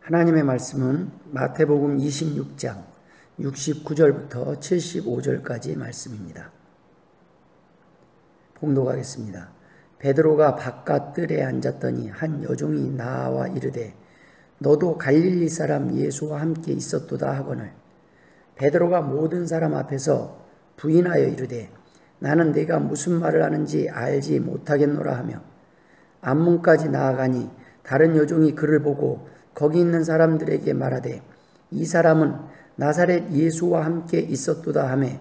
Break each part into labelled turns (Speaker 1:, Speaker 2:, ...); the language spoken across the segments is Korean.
Speaker 1: 하나님의 말씀은 마태복음 26장 69절부터 75절까지의 말씀입니다. 봉독하겠습니다. 베드로가 바깥 뜰에 앉았더니 한 여종이 나와 이르되 너도 갈릴리 사람 예수와 함께 있었도다 하거늘 베드로가 모든 사람 앞에서 부인하여 이르되 나는 네가 무슨 말을 하는지 알지 못하겠노라 하며 앞문까지 나아가니 다른 여종이 그를 보고 거기 있는 사람들에게 말하되 이 사람은 나사렛 예수와 함께 있었도다 하매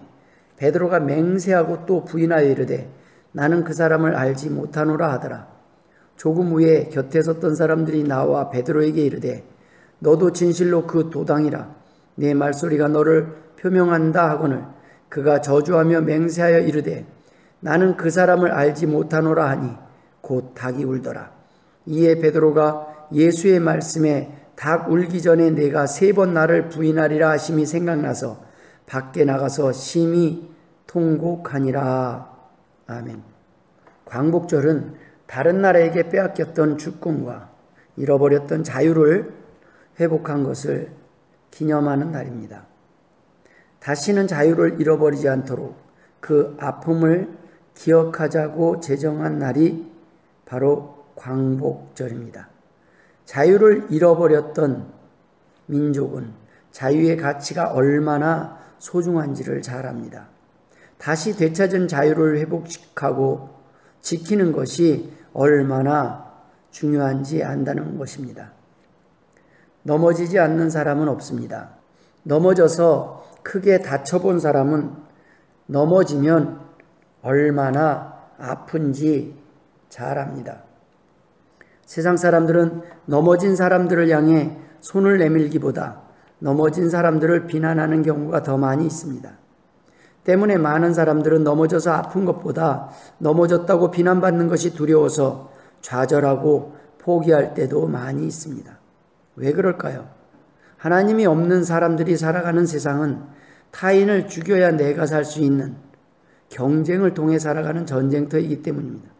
Speaker 1: 베드로가 맹세하고 또 부인하여 이르되 나는 그 사람을 알지 못하노라 하더라. 조금 후에 곁에 섰던 사람들이 나와 베드로에게 이르되 너도 진실로 그 도당이라 내 말소리가 너를 표명한다 하거늘 그가 저주하며 맹세하여 이르되 나는 그 사람을 알지 못하노라 하니 곧 닭이 울더라. 이에 베드로가 예수의 말씀에 닭 울기 전에 내가 3번 나를 부인하리라 하심이 생각나서 밖에 나가서 심히 통곡하니라. 아멘. 광복절은 다른 나라에게 빼앗겼던 주권과 잃어버렸던 자유를 회복한 것을 기념하는 날입니다. 다시는 자유를 잃어버리지 않도록 그 아픔을 기억하자고 제정한 날이 바로 광복절입니다. 자유를 잃어버렸던 민족은 자유의 가치가 얼마나 소중한지를 잘 압니다. 다시 되찾은 자유를 회복하고 지키는 것이 얼마나 중요한지 안다는 것입니다. 넘어지지 않는 사람은 없습니다. 넘어져서 크게 다쳐본 사람은 넘어지면 얼마나 아픈지 잘 압니다. 세상 사람들은 넘어진 사람들을 향해 손을 내밀기보다 넘어진 사람들을 비난하는 경우가 더 많이 있습니다. 때문에 많은 사람들은 넘어져서 아픈 것보다 넘어졌다고 비난받는 것이 두려워서 좌절하고 포기할 때도 많이 있습니다. 왜 그럴까요? 하나님이 없는 사람들이 살아가는 세상은 타인을 죽여야 내가 살 수 있는 경쟁을 통해 살아가는 전쟁터이기 때문입니다.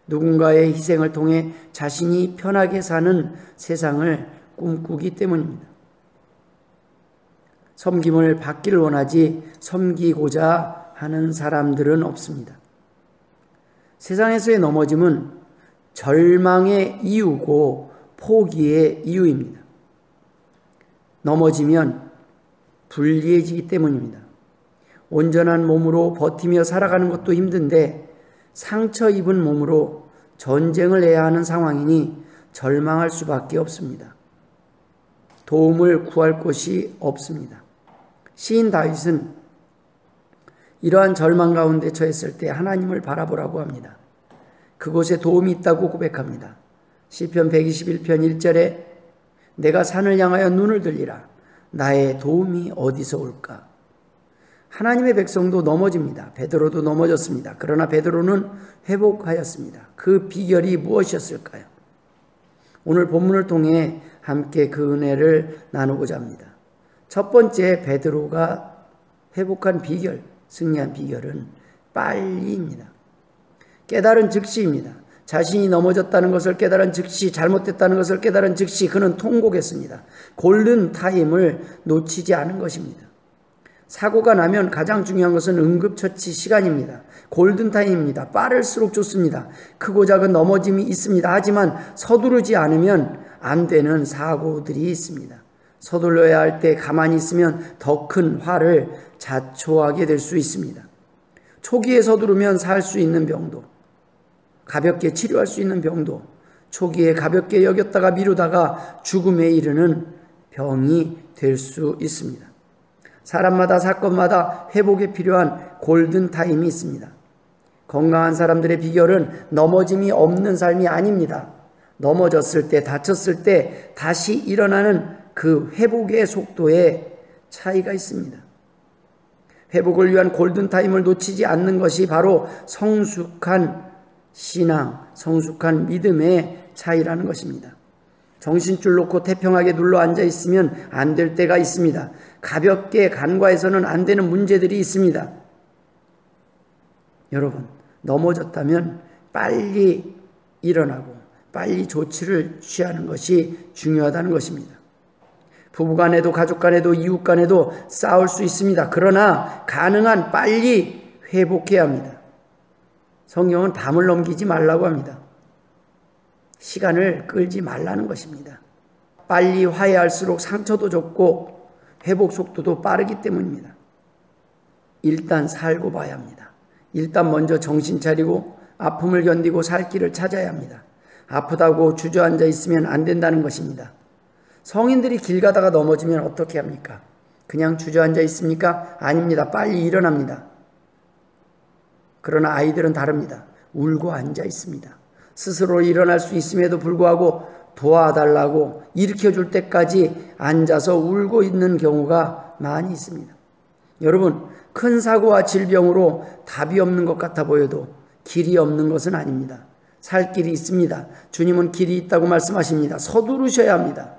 Speaker 1: 누군가의 희생을 통해 자신이 편하게 사는 세상을 꿈꾸기 때문입니다. 섬김을 받기를 원하지 섬기고자 하는 사람들은 없습니다. 세상에서의 넘어짐은 절망의 이유고 포기의 이유입니다. 넘어지면 불리해지기 때문입니다. 온전한 몸으로 버티며 살아가는 것도 힘든데 상처 입은 몸으로 전쟁을 해야 하는 상황이니 절망할 수밖에 없습니다. 도움을 구할 곳이 없습니다. 시인 다윗은 이러한 절망 가운데 처했을 때 하나님을 바라보라고 합니다. 그곳에 도움이 있다고 고백합니다. 시편 121편 1절에 내가 산을 향하여 눈을 들리라. 나의 도움이 어디서 올까? 하나님의 백성도 넘어집니다. 베드로도 넘어졌습니다. 그러나 베드로는 회복하였습니다. 그 비결이 무엇이었을까요? 오늘 본문을 통해 함께 그 은혜를 나누고자 합니다. 첫 번째 베드로가 회복한 비결, 승리한 비결은 빨리입니다. 깨달은 즉시입니다. 자신이 넘어졌다는 것을 깨달은 즉시, 잘못됐다는 것을 깨달은 즉시 그는 통곡했습니다. 골든 타임을 놓치지 않은 것입니다. 사고가 나면 가장 중요한 것은 응급처치 시간입니다. 골든타임입니다. 빠를수록 좋습니다. 크고 작은 넘어짐이 있습니다. 하지만 서두르지 않으면 안 되는 사고들이 있습니다. 서둘러야 할 때 가만히 있으면 더 큰 화를 자초하게 될 수 있습니다. 초기에 서두르면 살 수 있는 병도, 가볍게 치료할 수 있는 병도, 초기에 가볍게 여겼다가 미루다가 죽음에 이르는 병이 될 수 있습니다. 사람마다 사건마다 회복에 필요한 골든타임이 있습니다. 건강한 사람들의 비결은 넘어짐이 없는 삶이 아닙니다. 넘어졌을 때, 다쳤을 때 다시 일어나는 그 회복의 속도에 차이가 있습니다. 회복을 위한 골든타임을 놓치지 않는 것이 바로 성숙한 신앙, 성숙한 믿음의 차이라는 것입니다. 정신줄 놓고 태평하게 눌러 앉아 있으면 안 될 때가 있습니다. 가볍게 간과해서는 안 되는 문제들이 있습니다. 여러분, 넘어졌다면 빨리 일어나고 빨리 조치를 취하는 것이 중요하다는 것입니다. 부부간에도 가족간에도 이웃간에도 싸울 수 있습니다. 그러나 가능한 빨리 회복해야 합니다. 성경은 담을 넘기지 말라고 합니다. 시간을 끌지 말라는 것입니다. 빨리 화해할수록 상처도 적고 회복 속도도 빠르기 때문입니다. 일단 살고 봐야 합니다. 일단 먼저 정신 차리고 아픔을 견디고 살 길을 찾아야 합니다. 아프다고 주저앉아 있으면 안 된다는 것입니다. 성인들이 길 가다가 넘어지면 어떻게 합니까? 그냥 주저앉아 있습니까? 아닙니다. 빨리 일어납니다. 그러나 아이들은 다릅니다. 울고 앉아 있습니다. 스스로 일어날 수 있음에도 불구하고 도와달라고 일으켜줄 때까지 앉아서 울고 있는 경우가 많이 있습니다. 여러분, 큰 사고와 질병으로 답이 없는 것 같아 보여도 길이 없는 것은 아닙니다. 살 길이 있습니다. 주님은 길이 있다고 말씀하십니다. 서두르셔야 합니다.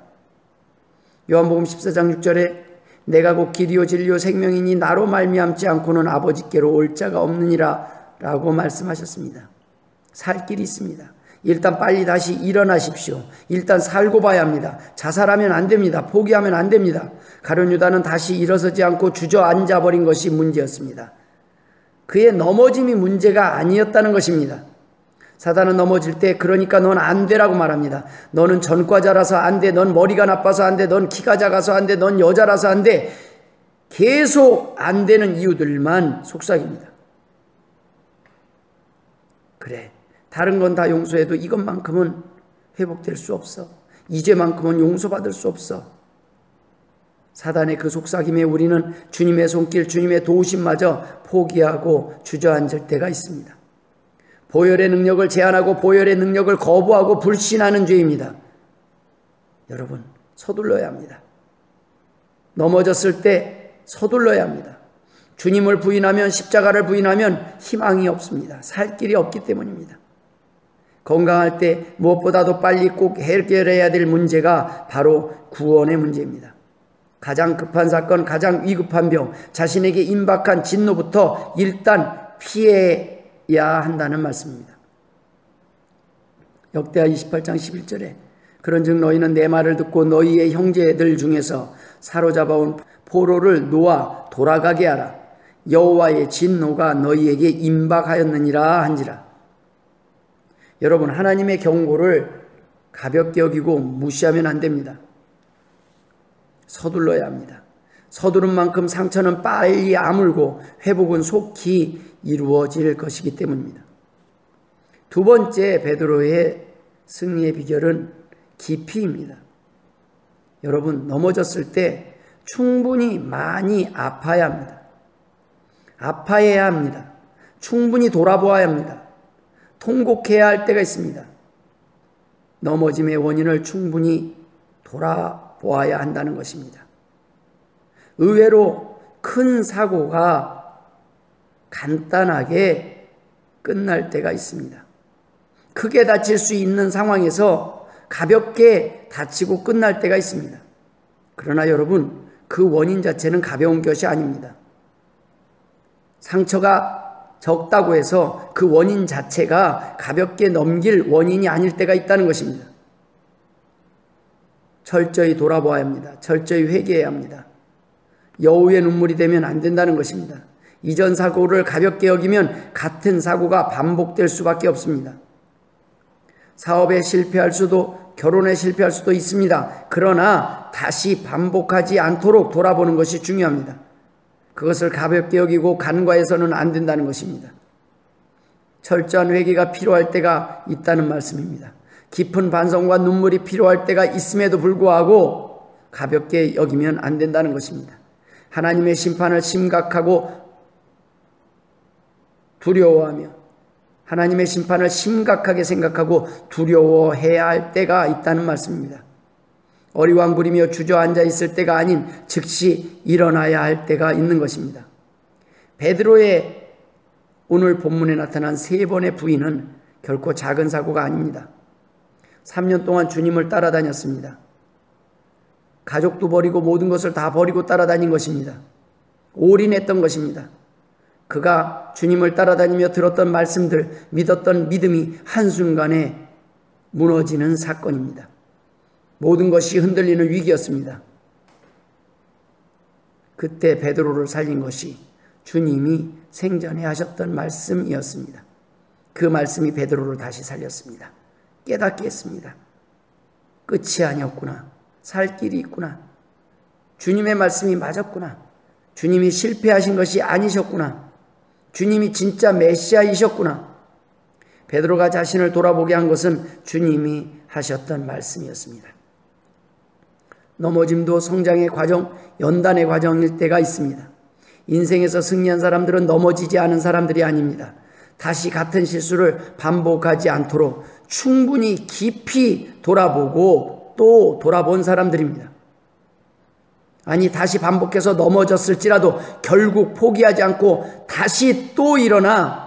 Speaker 1: 요한복음 14장 6절에 내가 곧 길이요 진리요 생명이니 나로 말미암지 않고는 아버지께로 올 자가 없느니라 라고 말씀하셨습니다. 살 길이 있습니다. 일단 빨리 다시 일어나십시오. 일단 살고 봐야 합니다. 자살하면 안 됩니다. 포기하면 안 됩니다. 가룟 유다는 다시 일어서지 않고 주저앉아 버린 것이 문제였습니다. 그의 넘어짐이 문제가 아니었다는 것입니다. 사단은 넘어질 때 그러니까 넌 안 되라고 말합니다. 너는 전과자라서 안 돼. 넌 머리가 나빠서 안 돼. 넌 키가 작아서 안 돼. 넌 여자라서 안 돼. 계속 안 되는 이유들만 속삭입니다. 그래, 다른 건 다 용서해도 이것만큼은 회복될 수 없어. 이제만큼은 용서받을 수 없어. 사단의 그 속삭임에 우리는 주님의 손길, 주님의 도우심마저 포기하고 주저앉을 때가 있습니다. 보혈의 능력을 제한하고 보혈의 능력을 거부하고 불신하는 죄입니다. 여러분, 서둘러야 합니다. 넘어졌을 때 서둘러야 합니다. 주님을 부인하면, 십자가를 부인하면 희망이 없습니다. 살 길이 없기 때문입니다. 건강할 때 무엇보다도 빨리 꼭 해결해야 될 문제가 바로 구원의 문제입니다. 가장 급한 사건, 가장 위급한 병, 자신에게 임박한 진노부터 일단 피해야 한다는 말씀입니다. 역대하 28장 11절에 그런즉 너희는 내 말을 듣고 너희의 형제들 중에서 사로잡아온 포로를 놓아 돌아가게 하라. 여호와의 진노가 너희에게 임박하였느니라 한지라. 여러분, 하나님의 경고를 가볍게 여기고 무시하면 안 됩니다. 서둘러야 합니다. 서두른 만큼 상처는 빨리 아물고 회복은 속히 이루어질 것이기 때문입니다. 두 번째 베드로의 승리의 비결은 깊이입니다. 여러분, 넘어졌을 때 충분히 많이 아파야 합니다. 아파해야 합니다. 충분히 돌아보아야 합니다. 통곡해야 할 때가 있습니다. 넘어짐의 원인을 충분히 돌아보아야 한다는 것입니다. 의외로 큰 사고가 간단하게 끝날 때가 있습니다. 크게 다칠 수 있는 상황에서 가볍게 다치고 끝날 때가 있습니다. 그러나 여러분, 그 원인 자체는 가벼운 것이 아닙니다. 상처가 적다고 해서 그 원인 자체가 가볍게 넘길 원인이 아닐 때가 있다는 것입니다. 철저히 돌아보아야 합니다. 철저히 회개해야 합니다. 여우의 눈물이 되면 안 된다는 것입니다. 이전 사고를 가볍게 여기면 같은 사고가 반복될 수밖에 없습니다. 사업에 실패할 수도, 결혼에 실패할 수도 있습니다. 그러나 다시 반복하지 않도록 돌아보는 것이 중요합니다. 그것을 가볍게 여기고 간과해서는 안 된다는 것입니다. 철저한 회개가 필요할 때가 있다는 말씀입니다. 깊은 반성과 눈물이 필요할 때가 있음에도 불구하고 가볍게 여기면 안 된다는 것입니다. 하나님의 심판을 심각하고 두려워하며 하나님의 심판을 심각하게 생각하고 두려워해야 할 때가 있다는 말씀입니다. 어리왕부리며 주저앉아 있을 때가 아닌 즉시 일어나야 할 때가 있는 것입니다. 베드로의 오늘 본문에 나타난 3번의 부인은 결코 작은 사고가 아닙니다. 3년 동안 주님을 따라다녔습니다. 가족도 버리고 모든 것을 다 버리고 따라다닌 것입니다. 올인했던 것입니다. 그가 주님을 따라다니며 들었던 말씀들, 믿었던 믿음이 한순간에 무너지는 사건입니다. 모든 것이 흔들리는 위기였습니다. 그때 베드로를 살린 것이 주님이 생전에 하셨던 말씀이었습니다. 그 말씀이 베드로를 다시 살렸습니다. 깨닫게 했습니다. 끝이 아니었구나. 살 길이 있구나. 주님의 말씀이 맞았구나. 주님이 실패하신 것이 아니셨구나. 주님이 진짜 메시아이셨구나. 베드로가 자신을 돌아보게 한 것은 주님이 하셨던 말씀이었습니다. 넘어짐도 성장의 과정, 연단의 과정일 때가 있습니다. 인생에서 승리한 사람들은 넘어지지 않은 사람들이 아닙니다. 다시 같은 실수를 반복하지 않도록 충분히 깊이 돌아보고 또 돌아본 사람들입니다. 아니, 다시 반복해서 넘어졌을지라도 결국 포기하지 않고 다시 또 일어나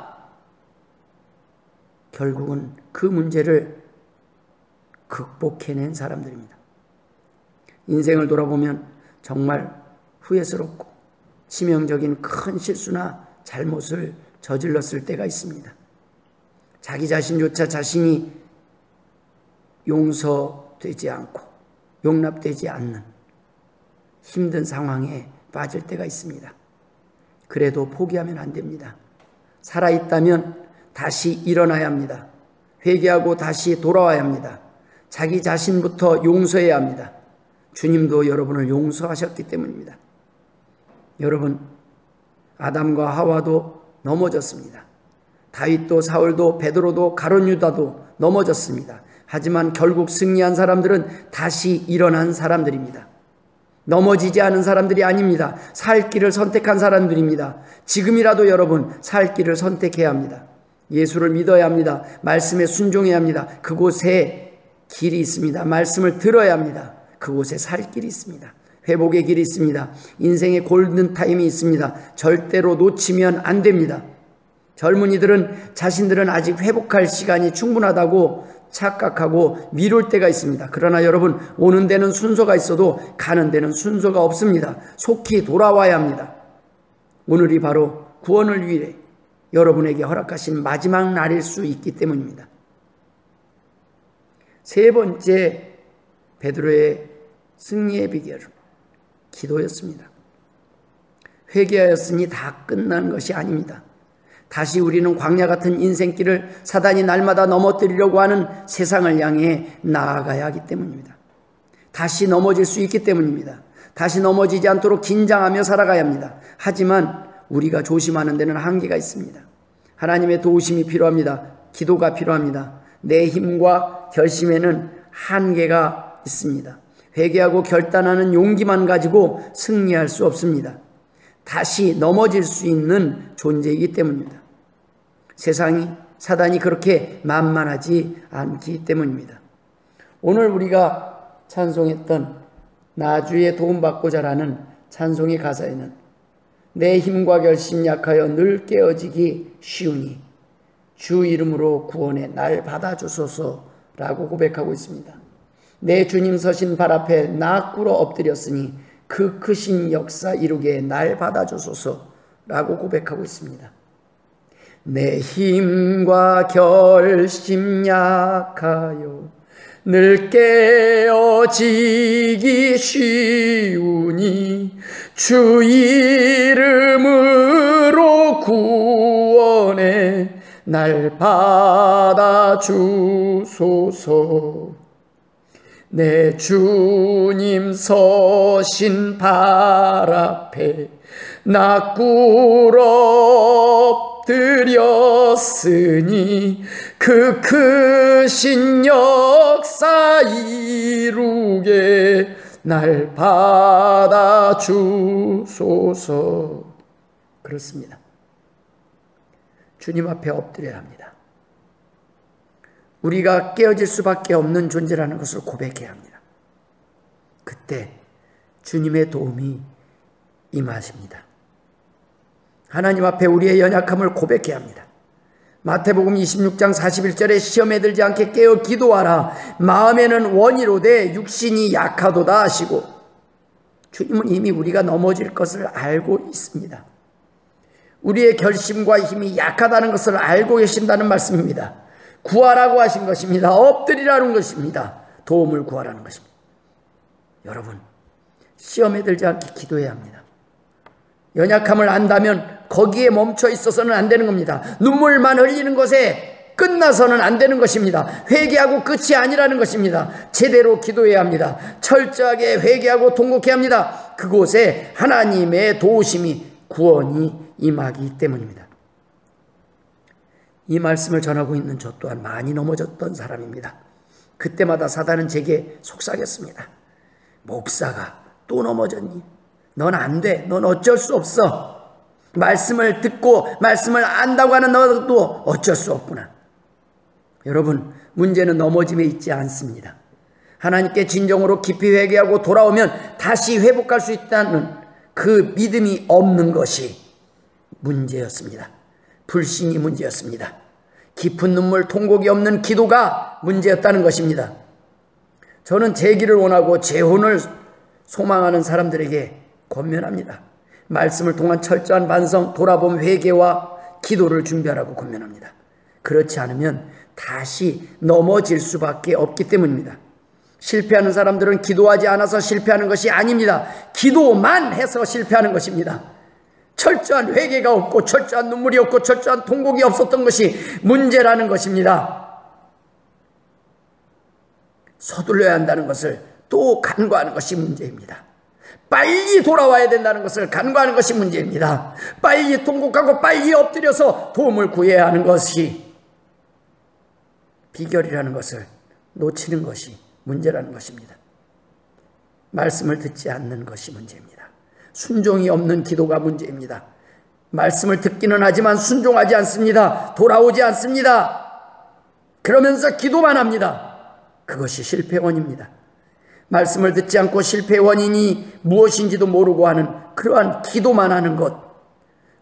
Speaker 1: 결국은 그 문제를 극복해낸 사람들입니다. 인생을 돌아보면 정말 후회스럽고 치명적인 큰 실수나 잘못을 저질렀을 때가 있습니다. 자기 자신조차 자신이 용서되지 않고 용납되지 않는 힘든 상황에 빠질 때가 있습니다. 그래도 포기하면 안 됩니다. 살아있다면 다시 일어나야 합니다. 회개하고 다시 돌아와야 합니다. 자기 자신부터 용서해야 합니다. 주님도 여러분을 용서하셨기 때문입니다. 여러분, 아담과 하와도 넘어졌습니다. 다윗도 사울도 베드로도 가룟 유다도 넘어졌습니다. 하지만 결국 승리한 사람들은 다시 일어난 사람들입니다. 넘어지지 않은 사람들이 아닙니다. 살 길을 선택한 사람들입니다. 지금이라도 여러분, 살 길을 선택해야 합니다. 예수를 믿어야 합니다. 말씀에 순종해야 합니다. 그곳에 길이 있습니다. 말씀을 들어야 합니다. 그곳에 살 길이 있습니다. 회복의 길이 있습니다. 인생의 골든타임이 있습니다. 절대로 놓치면 안 됩니다. 젊은이들은 자신들은 아직 회복할 시간이 충분하다고 착각하고 미룰 때가 있습니다. 그러나 여러분, 오는 데는 순서가 있어도 가는 데는 순서가 없습니다. 속히 돌아와야 합니다. 오늘이 바로 구원을 위해 여러분에게 허락하신 마지막 날일 수 있기 때문입니다. 세 번째 베드로의 승리의 비결은 기도였습니다. 회개하였으니 다 끝난 것이 아닙니다. 다시 우리는 광야 같은 인생길을 사단이 날마다 넘어뜨리려고 하는 세상을 향해 나아가야 하기 때문입니다. 다시 넘어질 수 있기 때문입니다. 다시 넘어지지 않도록 긴장하며 살아가야 합니다. 하지만 우리가 조심하는 데는 한계가 있습니다. 하나님의 도우심이 필요합니다. 기도가 필요합니다. 내 힘과 결심에는 한계가 있습니다. 회개하고 결단하는 용기만 가지고 승리할 수 없습니다. 다시 넘어질 수 있는 존재이기 때문입니다. 세상이, 사단이 그렇게 만만하지 않기 때문입니다. 오늘 우리가 찬송했던 나주의 도움받고자라는 찬송의 가사에는 내 힘과 결심 약하여 늘 깨어지기 쉬우니 주 이름으로 구원의 날 받아주소서라고 고백하고 있습니다. 내 주님 서신 발 앞에 나 꿇어 엎드렸으니 그 크신 역사 이루게 날 받아주소서라고 고백하고 있습니다. 내 힘과 결심 약하여 늘 깨어지기 쉬우니 주 이름으로 구원해 날 받아주소서. 내 주님 서신 발 앞에 나 꿇어 엎드렸으니 그 크신 역사 이루게 날 받아주소서. 그렇습니다. 주님 앞에 엎드려야 합니다. 우리가 깨어질 수밖에 없는 존재라는 것을 고백해야 합니다. 그때 주님의 도움이 임하십니다. 하나님 앞에 우리의 연약함을 고백해야 합니다. 마태복음 26장 41절에 시험에 들지 않게 깨어 기도하라. 마음에는 원이로되 육신이 약하도다 하시고, 주님은 이미 우리가 넘어질 것을 알고 있습니다. 우리의 결심과 힘이 약하다는 것을 알고 계신다는 말씀입니다. 구하라고 하신 것입니다. 엎드리라는 것입니다. 도움을 구하라는 것입니다. 여러분, 시험에 들지 않게 기도해야 합니다. 연약함을 안다면 거기에 멈춰 있어서는 안 되는 겁니다. 눈물만 흘리는 것에 끝나서는 안 되는 것입니다. 회개하고 끝이 아니라는 것입니다. 제대로 기도해야 합니다. 철저하게 회개하고 통곡해야 합니다. 그곳에 하나님의 도우심이, 구원이 임하기 때문입니다. 이 말씀을 전하고 있는 저 또한 많이 넘어졌던 사람입니다. 그때마다 사단은 제게 속삭였습니다. 목사가 또 넘어졌니? 넌 안 돼. 넌 어쩔 수 없어. 말씀을 듣고 말씀을 안다고 하는 너도 어쩔 수 없구나. 여러분, 문제는 넘어짐에 있지 않습니다. 하나님께 진정으로 깊이 회개하고 돌아오면 다시 회복할 수 있다는 그 믿음이 없는 것이 문제였습니다. 불신이 문제였습니다. 깊은 눈물, 통곡이 없는 기도가 문제였다는 것입니다. 저는 재기를 원하고 재혼을 소망하는 사람들에게 권면합니다. 말씀을 통한 철저한 반성, 돌아봄, 회개와 기도를 준비하라고 권면합니다. 그렇지 않으면 다시 넘어질 수밖에 없기 때문입니다. 실패하는 사람들은 기도하지 않아서 실패하는 것이 아닙니다. 기도만 해서 실패하는 것입니다. 철저한 회개가 없고 철저한 눈물이 없고 철저한 통곡이 없었던 것이 문제라는 것입니다. 서둘러야 한다는 것을 또 간과하는 것이 문제입니다. 빨리 돌아와야 된다는 것을 간과하는 것이 문제입니다. 빨리 통곡하고 빨리 엎드려서 도움을 구해야 하는 것이 비결이라는 것을 놓치는 것이 문제라는 것입니다. 말씀을 듣지 않는 것이 문제입니다. 순종이 없는 기도가 문제입니다. 말씀을 듣기는 하지만 순종하지 않습니다. 돌아오지 않습니다. 그러면서 기도만 합니다. 그것이 실패 원인입니다. 말씀을 듣지 않고 실패 원인이 무엇인지도 모르고 하는 그러한 기도만 하는 것,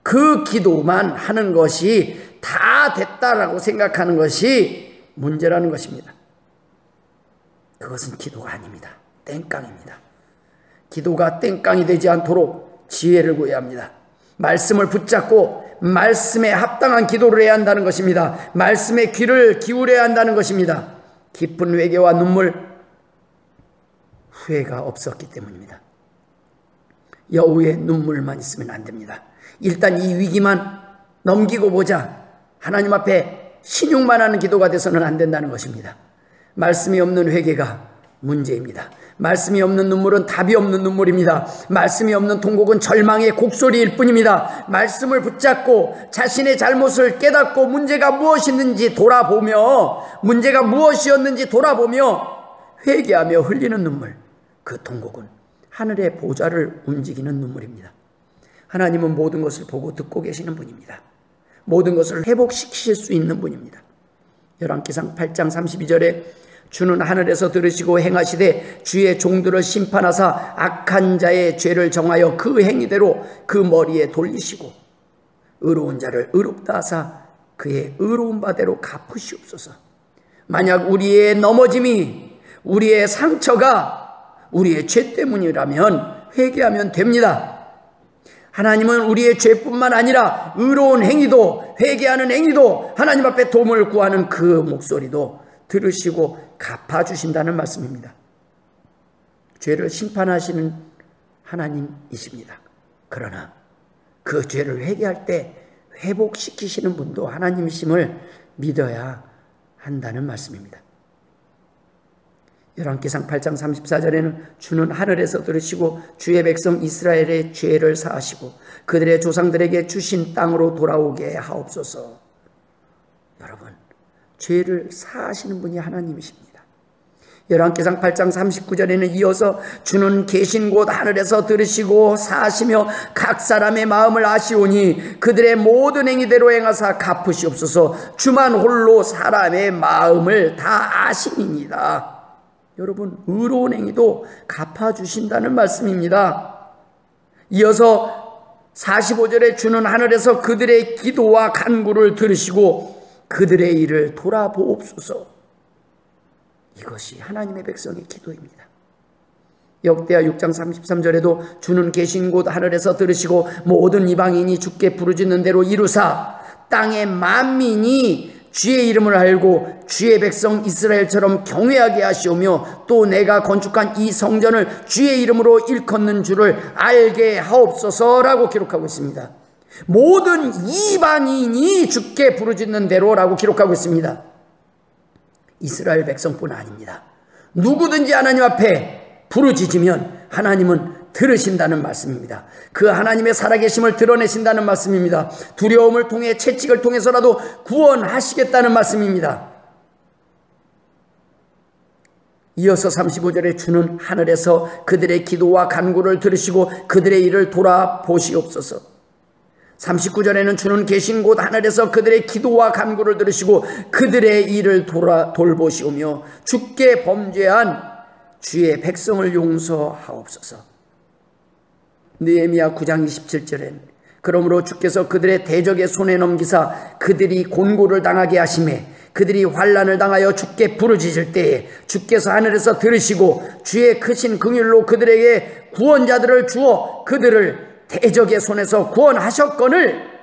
Speaker 1: 그 기도만 하는 것이 다 됐다라고 생각하는 것이 문제라는 것입니다. 그것은 기도가 아닙니다. 땡깡입니다. 기도가 땡깡이 되지 않도록 지혜를 구해야 합니다. 말씀을 붙잡고 말씀에 합당한 기도를 해야 한다는 것입니다. 말씀에 귀를 기울여야 한다는 것입니다. 깊은 회개와 눈물, 후회가 없었기 때문입니다. 여우의 눈물만 있으면 안 됩니다. 일단 이 위기만 넘기고 보자. 하나님 앞에 신용만 하는 기도가 돼서는 안 된다는 것입니다. 말씀이 없는 회개가 문제입니다. 말씀이 없는 눈물은 답이 없는 눈물입니다. 말씀이 없는 통곡은 절망의 곡소리일 뿐입니다. 말씀을 붙잡고 자신의 잘못을 깨닫고 문제가 무엇이었는지 돌아보며 회개하며 흘리는 눈물, 그 통곡은 하늘의 보좌를 움직이는 눈물입니다. 하나님은 모든 것을 보고 듣고 계시는 분입니다. 모든 것을 회복시키실 수 있는 분입니다. 열왕기상 8장 32절에 주는 하늘에서 들으시고 행하시되 주의 종들을 심판하사 악한 자의 죄를 정하여 그 행위대로 그 머리에 돌리시고 의로운 자를 의롭다 하사 그의 의로운 바대로 갚으시옵소서. 만약 우리의 넘어짐이, 우리의 상처가 우리의 죄 때문이라면 회개하면 됩니다. 하나님은 우리의 죄뿐만 아니라 의로운 행위도, 회개하는 행위도, 하나님 앞에 도움을 구하는 그 목소리도 들으시고 갚아주신다는 말씀입니다. 죄를 심판하시는 하나님이십니다. 그러나 그 죄를 회개할 때 회복시키시는 분도 하나님이심을 믿어야 한다는 말씀입니다. 열왕기상 8장 34절에는 주는 하늘에서 들으시고 주의 백성 이스라엘의 죄를 사하시고 그들의 조상들에게 주신 땅으로 돌아오게 하옵소서. 여러분, 죄를 사하시는 분이 하나님이십니다. 열왕기상 8장 39절에는 이어서 주는 계신 곳 하늘에서 들으시고 사하시며 각 사람의 마음을 아시오니 그들의 모든 행위대로 행하사 갚으시옵소서. 주만 홀로 사람의 마음을 다 아시니이다. 여러분, 의로운 행위도 갚아주신다는 말씀입니다. 이어서 45절에 주는 하늘에서 그들의 기도와 간구를 들으시고 그들의 일을 돌아보옵소서. 이것이 하나님의 백성의 기도입니다. 역대하 6장 33절에도 주는 계신 곳 하늘에서 들으시고 모든 이방인이 주께 부르짖는 대로 이루사 땅의 만민이 주의 이름을 알고 주의 백성 이스라엘처럼 경외하게 하시오며 또 내가 건축한 이 성전을 주의 이름으로 일컫는 줄을 알게 하옵소서라고 기록하고 있습니다. 모든 이방인이 주께 부르짖는 대로라고 기록하고 있습니다. 이스라엘 백성뿐 아닙니다. 누구든지 하나님 앞에 부르짖으면 하나님은 들으신다는 말씀입니다. 그 하나님의 살아계심을 드러내신다는 말씀입니다. 두려움을 통해 채찍을 통해서라도 구원하시겠다는 말씀입니다. 이어서 35절에 주는 하늘에서 그들의 기도와 간구를 들으시고 그들의 일을 돌아보시옵소서. 39절에는 주는 계신 곳 하늘에서 그들의 기도와 간구를 들으시고 그들의 일을 돌보시오며 주께 범죄한 주의 백성을 용서하옵소서. 느헤미야 9장 27절엔 그러므로 주께서 그들의 대적의 손에 넘기사 그들이 곤고를 당하게 하시매 그들이 환난을 당하여 주께 부르짖을 때에 주께서 하늘에서 들으시고 주의 크신 긍휼로 그들에게 구원자들을 주어 그들을 대적의 손에서 구원하셨거늘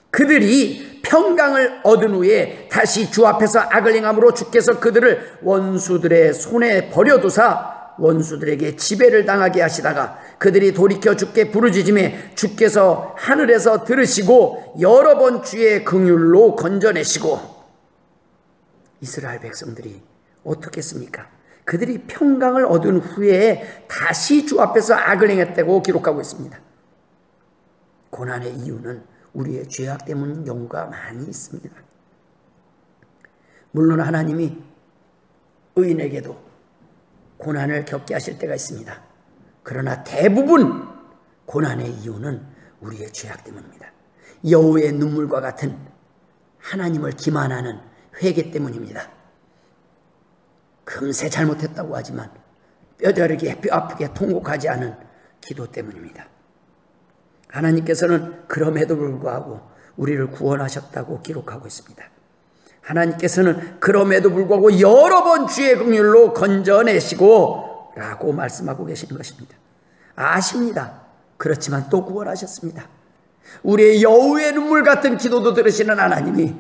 Speaker 1: 그들이 평강을 얻은 후에 다시 주 앞에서 악을 행함으로 주께서 그들을 원수들의 손에 버려두사 원수들에게 지배를 당하게 하시다가 그들이 돌이켜 주께 부르짖음에 주께서 하늘에서 들으시고 여러 번 주의 긍휼로 건져내시고. 이스라엘 백성들이 어떻겠습니까? 그들이 평강을 얻은 후에 다시 주 앞에서 악을 행했다고 기록하고 있습니다. 고난의 이유는 우리의 죄악 때문인 경우가 많이 있습니다. 물론 하나님이 의인에게도 고난을 겪게 하실 때가 있습니다. 그러나 대부분 고난의 이유는 우리의 죄악 때문입니다. 여우의 눈물과 같은 하나님을 기만하는 회개 때문입니다. 금세 잘못했다고 하지만 뼈저리게 뼈 아프게 통곡하지 않은 기도 때문입니다. 하나님께서는 그럼에도 불구하고 우리를 구원하셨다고 기록하고 있습니다. 하나님께서는 그럼에도 불구하고 여러 번 주의 긍휼로 건져내시고 라고 말씀하고 계시는 것입니다. 아십니다. 그렇지만 또 구원하셨습니다. 우리의 여우의 눈물 같은 기도도 들으시는 하나님이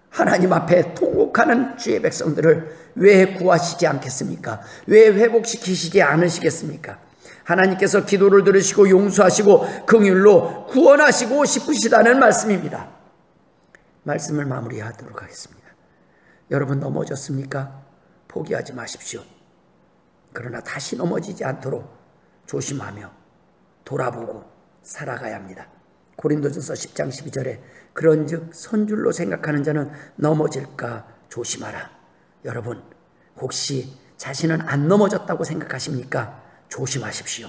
Speaker 1: 하나님 앞에 통곡하는 주의 백성들을 왜 구하시지 않겠습니까? 왜 회복시키시지 않으시겠습니까? 하나님께서 기도를 들으시고 용서하시고 긍휼로 구원하시고 싶으시다는 말씀입니다. 말씀을 마무리하도록 하겠습니다. 여러분 넘어졌습니까? 포기하지 마십시오. 그러나 다시 넘어지지 않도록 조심하며 돌아보고 살아가야 합니다. 고린도전서 10장 12절에 그런즉 선줄로 생각하는 자는 넘어질까 조심하라. 여러분 혹시 자신은 안 넘어졌다고 생각하십니까? 조심하십시오.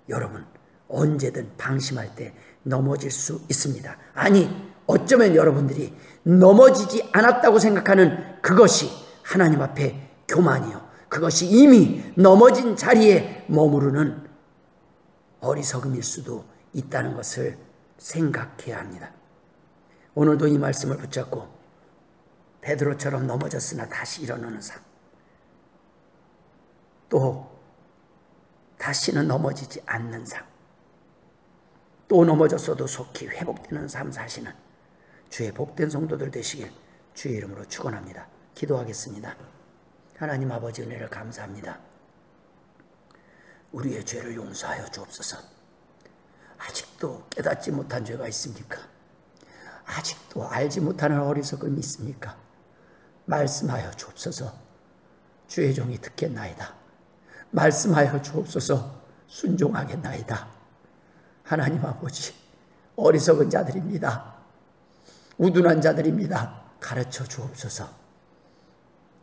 Speaker 1: 여러분 언제든 방심할 때 넘어질 수 있습니다. 아니 어쩌면 여러분들이 넘어지지 않았다고 생각하는 그것이 하나님 앞에 교만이요, 그것이 이미 넘어진 자리에 머무르는 어리석음일 수도 있다는 것을 생각해야 합니다. 오늘도 이 말씀을 붙잡고 베드로처럼 넘어졌으나 다시 일어나는 삶, 또 다시는 넘어지지 않는 삶, 또 넘어졌어도 속히 회복되는 삶 사시는 주의 복된 성도들 되시길 주의 이름으로 축원합니다. 기도하겠습니다. 하나님 아버지 은혜를 감사합니다. 우리의 죄를 용서하여 주옵소서. 아직도 깨닫지 못한 죄가 있습니까? 아직도 알지 못하는 어리석음이 있습니까? 말씀하여 주옵소서. 주의 종이 듣겠나이다. 말씀하여 주옵소서. 순종하겠나이다. 하나님 아버지, 어리석은 자들입니다. 우둔한 자들입니다. 가르쳐 주옵소서.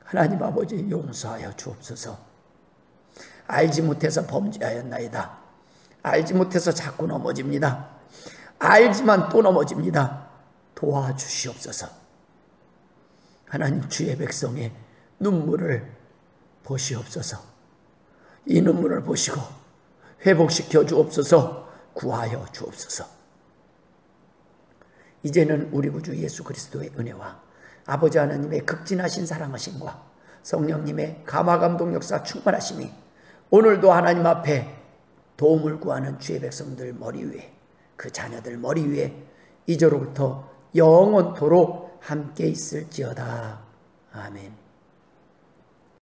Speaker 1: 하나님 아버지 용서하여 주옵소서. 알지 못해서 범죄하였나이다. 알지 못해서 자꾸 넘어집니다. 알지만 또 넘어집니다. 도와주시옵소서. 하나님 주의 백성의 눈물을 보시옵소서. 이 눈물을 보시고 회복시켜 주옵소서. 구하여 주옵소서. 이제는 우리 구주 예수 그리스도의 은혜와 아버지 하나님의 극진하신 사랑하심과 성령님의 감화감동 역사 충만하심이 오늘도 하나님 앞에 도움을 구하는 주의 백성들 머리 위에, 그 자녀들 머리 위에 이제로부터 영원토록 함께 있을지어다. 아멘.